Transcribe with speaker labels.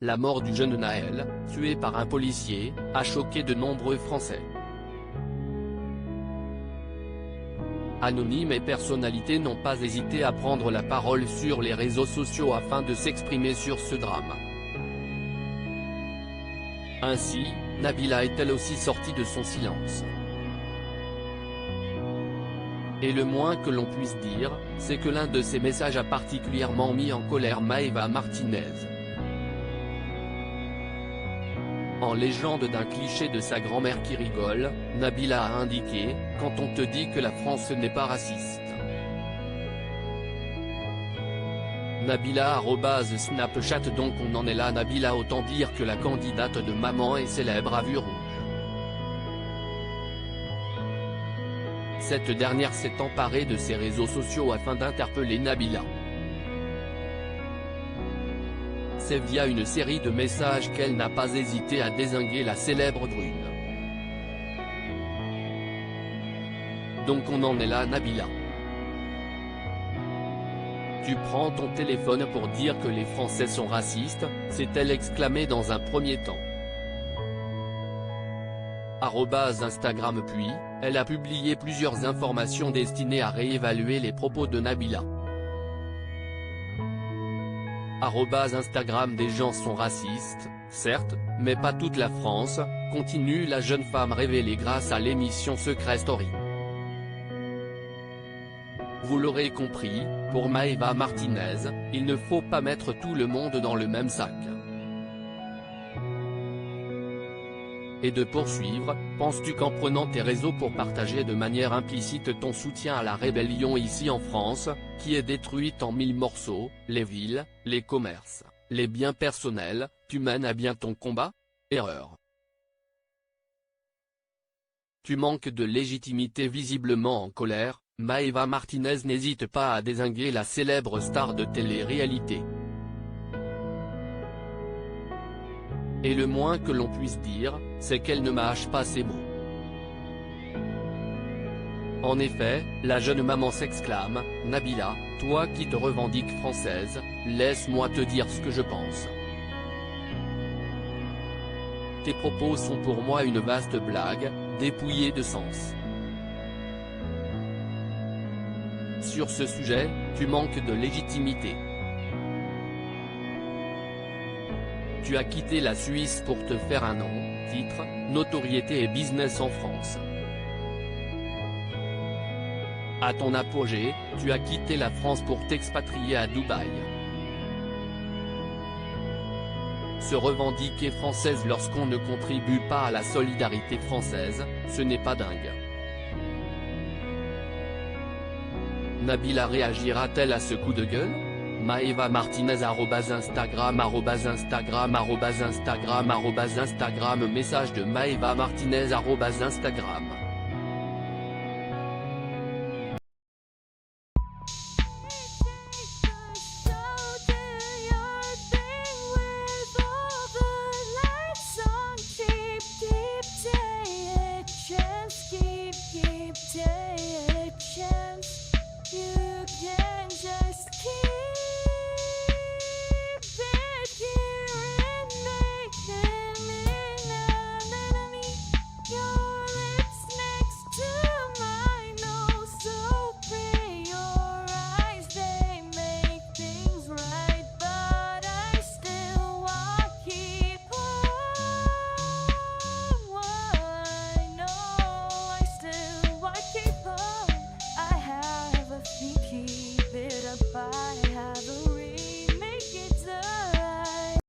Speaker 1: la mort du jeune Naël, tué par un policier, a choqué de nombreux Français. Anonymes et personnalités n'ont pas hésité à prendre la parole sur les réseaux sociaux afin de s'exprimer sur ce drame. Ainsi, Nabila est elle aussi sortie de son silence. Et le moins que l'on puisse dire, c'est que l'un de ses messages a particulièrement mis en colère Maëva Martinez. En légende d'un cliché de sa grand-mère qui rigole, Nabila a indiqué « Quand on te dit que la France n'est pas raciste ». Nabila @Snapchat. Donc on en est là. Nabila, autant dire que la candidate de Maman est célèbre à vue rouge. Cette dernière s'est emparée de ses réseaux sociaux afin d'interpeller Nabila. C'est via une série de messages qu'elle n'a pas hésité à dézinguer la célèbre brune. Donc on en est là. Nabila, tu prends ton téléphone pour dire que les Français sont racistes, s'est-elle exclamée dans un premier temps. @Instagram. Puis, elle a publié plusieurs informations destinées à réévaluer les propos de Nabila. Instagram. Des gens sont racistes, certes, mais pas toute la France, continue la jeune femme révélée grâce à l'émission Secret Story. Vous l'aurez compris, pour Maëva Martinez, il ne faut pas mettre tout le monde dans le même sac. Et de poursuivre, penses-tu qu'en prenant tes réseaux pour partager de manière implicite ton soutien à la rébellion ici en France, qui est détruite en 1000 morceaux, les villes, les commerces, les biens personnels, tu mènes à bien ton combat? Erreur. Tu manques de légitimité. Visiblement en colère, Maëva Martinez n'hésite pas à dézinguer la célèbre star de télé-réalité. Et le moins que l'on puisse dire, c'est qu'elle ne mâche pas ses mots. En effet, la jeune maman s'exclame « Nabila, toi qui te revendiques française, laisse-moi te dire ce que je pense. Tes propos sont pour moi une vaste blague, dépouillée de sens. Sur ce sujet, tu manques de légitimité. Tu as quitté la Suisse pour te faire un nom, titre, notoriété et business en France. À ton apogée, tu as quitté la France pour t'expatrier à Dubaï. Se revendiquer française lorsqu'on ne contribue pas à la solidarité française, ce n'est pas dingue. Nabila réagira-t-elle à ce coup de gueule? Maëva Martinez @Instagram Instagram Message de Maëva Martinez @Instagram.